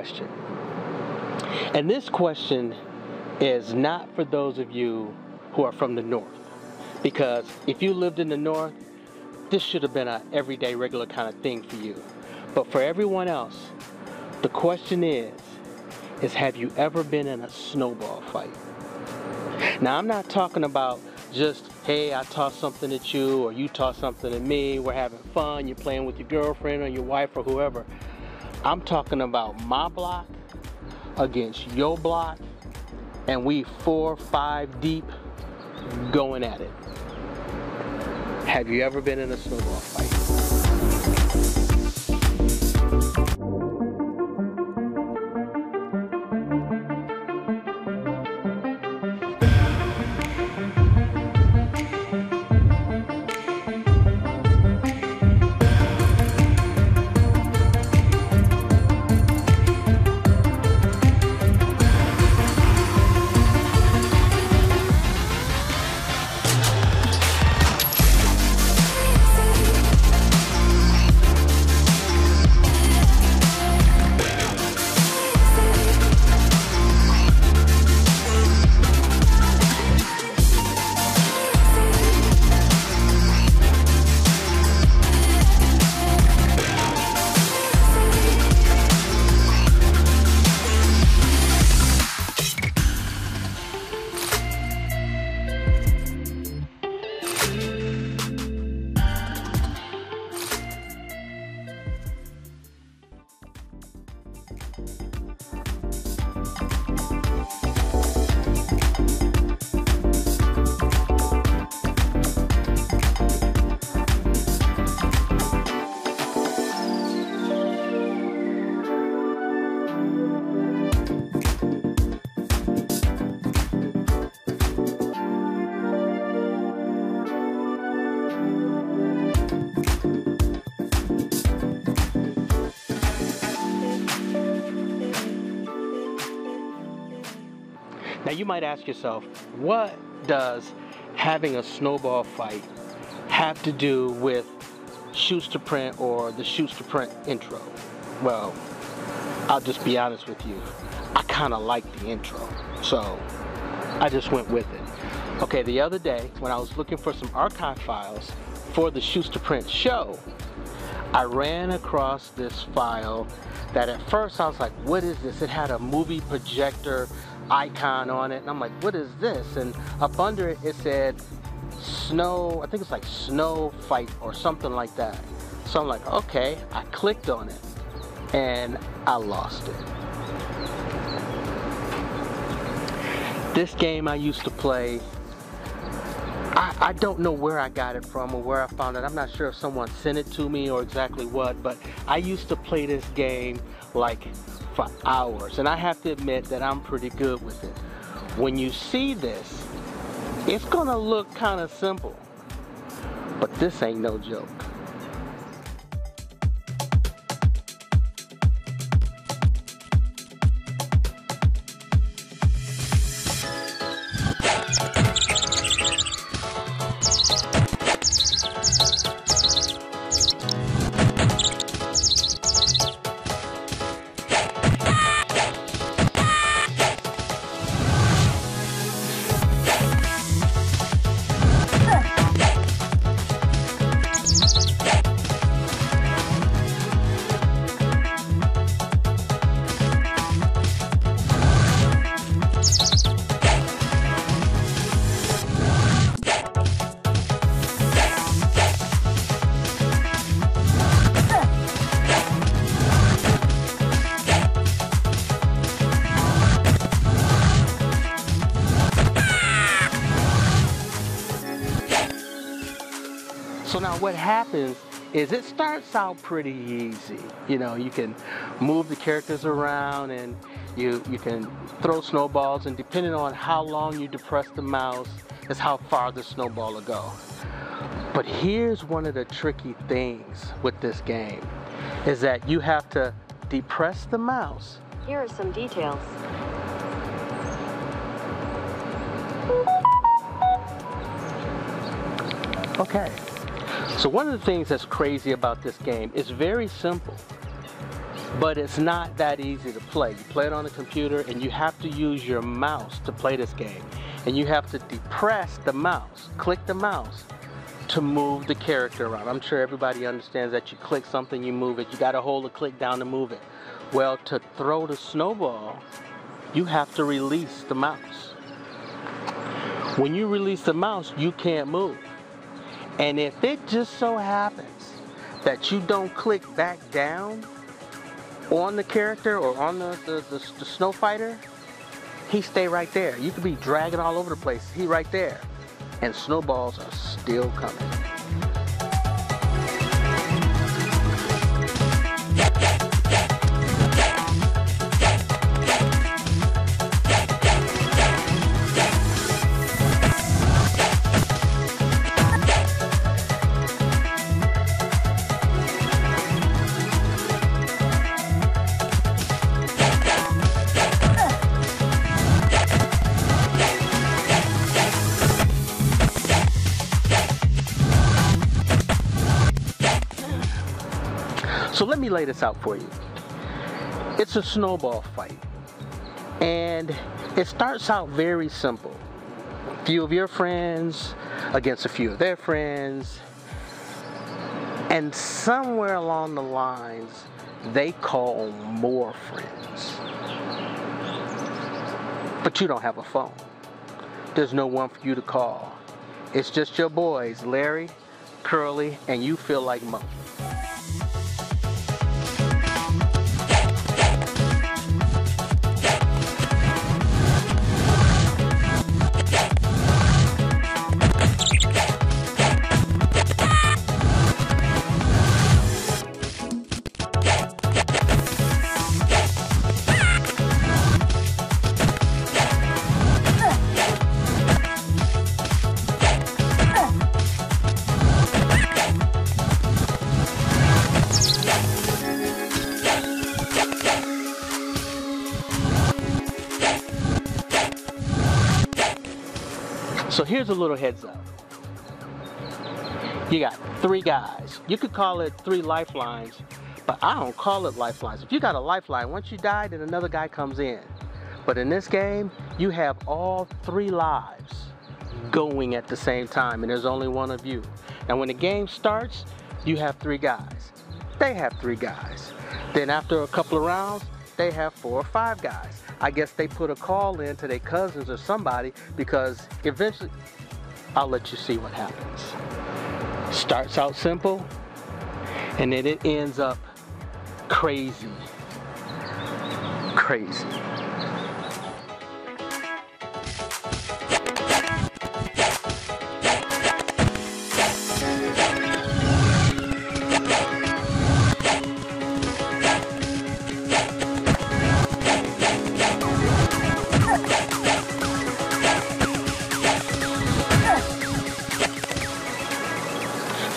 question. And this question is not for those of you who are from the north. Because if you lived in the north, this should have been an everyday, regular kind of thing for you. But for everyone else, the question is have you ever been in a snowball fight? Now, I'm not talking about just, hey, I toss something at you or you toss something at me, we're having fun, you're playing with your girlfriend or your wife or whoever. I'm talking about my block against your block, and we 4 or 5 deep going at it. Have you ever been in a snowball fight? Now you might ask yourself, what does having a snowball fight have to do with Shoots to Print or the Shoots to Print intro? Well, I'll just be honest with you. I kind of like the intro, so I just went with it. Okay, the other day when I was looking for some archive files for the Shoots to Print show, I ran across this file that at first I was like, what is this? It had a movie projector icon on it, and I'm like, what is this? And up under it, it said snow, I think it's like snow fight or something like that. So I'm like, okay, I clicked on it and I lost it. This game I used to play, I don't know where I got it from or where I found it. I'm not sure if someone sent it to me or exactly what, but I used to play this game like for hours, and I have to admit that I'm pretty good with it. When you see this, it's gonna look kind of simple, but this ain't no joke. So now what happens is it starts out pretty easy. You know, you can move the characters around and you can throw snowballs, and depending on how long you depress the mouse is how far the snowball will go. But here's one of the tricky things with this game is that you have to depress the mouse. Here are some details. Okay. So one of the things that's crazy about this game is very simple. But it's not that easy to play. You play it on the computer and you have to use your mouse to play this game. And you have to depress the mouse, click the mouse to move the character around. I'm sure everybody understands that you click something, you move it. You got to hold the click down to move it. Well, to throw the snowball, you have to release the mouse. When you release the mouse, you can't move. And if it just so happens that you don't click back down on the character or on the snow fighter, he stay right there. You could be dragging all over the place. He right there. And snowballs are still coming. So let me lay this out for you. It's a snowball fight. And it starts out very simple. A few of your friends against a few of their friends. And somewhere along the lines, they call more friends. But you don't have a phone. There's no one for you to call. It's just your boys, Larry, Curly, and you feel like Mo. So here's a little heads up. You got 3 guys. You could call it 3 lifelines, but I don't call it lifelines. If you got a lifeline, once you die, then another guy comes in. But in this game, you have all 3 lives going at the same time, and there's only one of you. Now when the game starts, you have 3 guys. They have 3 guys. Then after a couple of rounds, they have 4 or 5 guys. I guess they put a call in to their cousins or somebody, because eventually, I'll let you see what happens. Starts out simple, and then it ends up crazy. Crazy.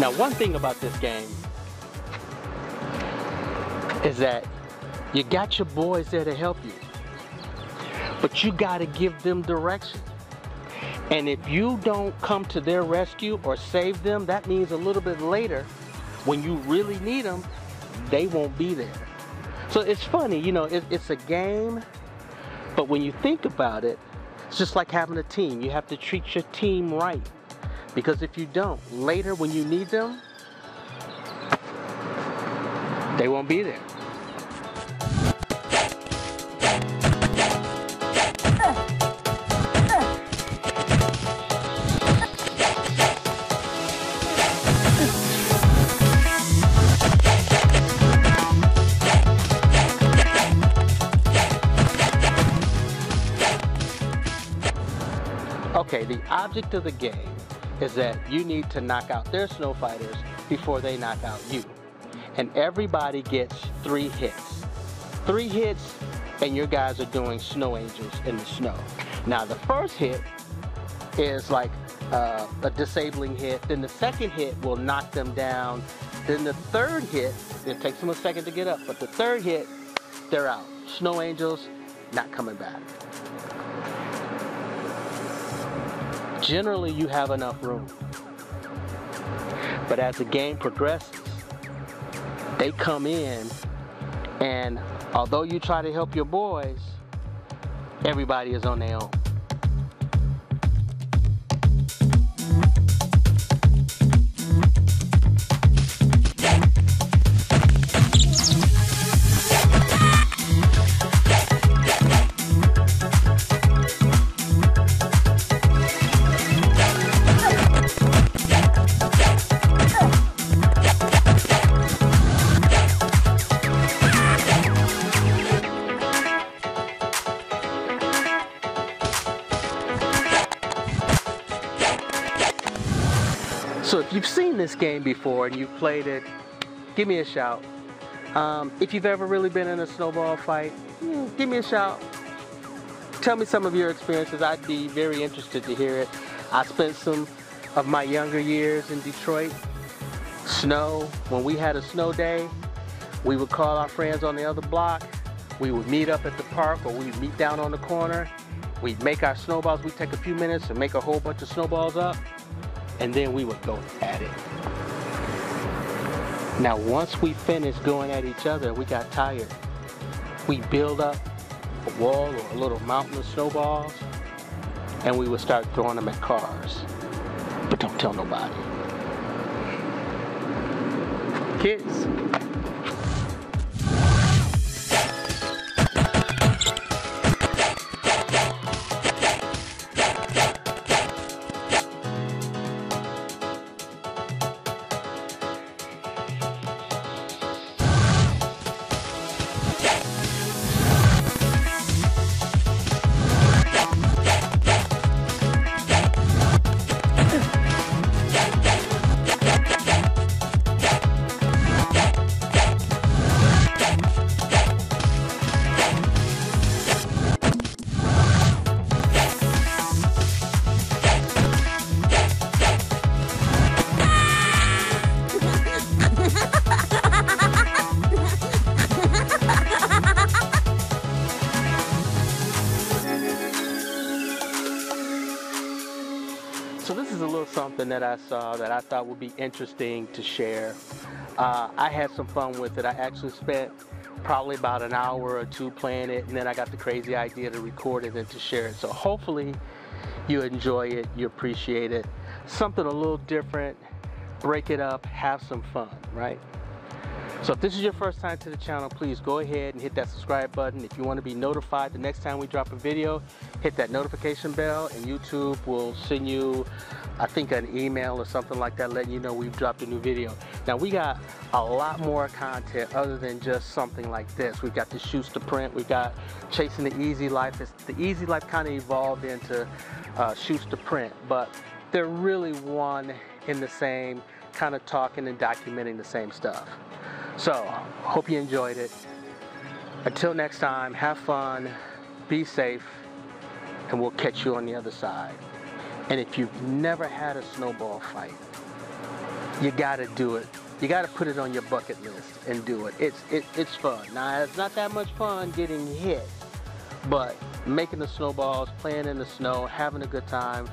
Now, one thing about this game is that you got your boys there to help you, but you got to give them direction. And if you don't come to their rescue or save them, that means a little bit later, when you really need them, they won't be there. So it's funny, you know, it's a game, but when you think about it, it's just like having a team. You have to treat your team right. Because if you don't, later when you need them, they won't be there. Okay, the object of the game is that you need to knock out their snow fighters before they knock out you. And everybody gets 3 hits. 3 hits, and your guys are doing snow angels in the snow. Now the first hit is like a disabling hit. Then the second hit will knock them down. Then the third hit, it takes them a second to get up, but the third hit, they're out. Snow angels, not coming back. Generally, you have enough room. But as the game progresses, they come in And although you try to help your boys, everybody is on their own. So if you've seen this game before and you've played it, give me a shout. If you've ever really been in a snowball fight, give me a shout. Tell me some of your experiences. I'd be very interested to hear it. I spent some of my younger years in Detroit. Snow, when we had a snow day, we would call our friends on the other block. We would meet up at the park, or we'd meet down on the corner. We'd make our snowballs. We'd take a few minutes and make a whole bunch of snowballs up. And then we would go at it. Now once we finished going at each other, we got tired. We build up a wall or a little mountain of snowballs, and we would start throwing them at cars. But don't tell nobody. Kids. So this is a little something that I saw that I thought would be interesting to share. I had some fun with it. I actually spent probably about an hour or two playing it, and then I got the crazy idea to record it and to share it. So hopefully you enjoy it, you appreciate it. Something a little different, break it up, have some fun, right? So if this is your first time to the channel, please go ahead and hit that subscribe button. If you want to be notified the next time we drop a video, hit that notification bell, and YouTube will send you, I think, an email or something like that letting you know we've dropped a new video. Now we got a lot more content other than just something like this. We've got the shoots to print, we've got chasing the easy life. The easy life kind of evolved into shoots to print, but they're really one in the same, kind of talking and documenting the same stuff. So, hope you enjoyed it. Until next time, have fun, be safe, and we'll catch you on the other side. And if you've never had a snowball fight, you gotta do it. You gotta put it on your bucket list and do it. It's fun. Now, it's not that much fun getting hit, but making the snowballs, playing in the snow, having a good time,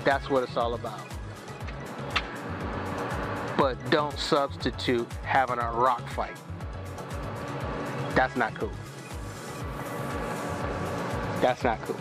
that's what it's all about. But don't substitute having a rock fight. That's not cool. That's not cool.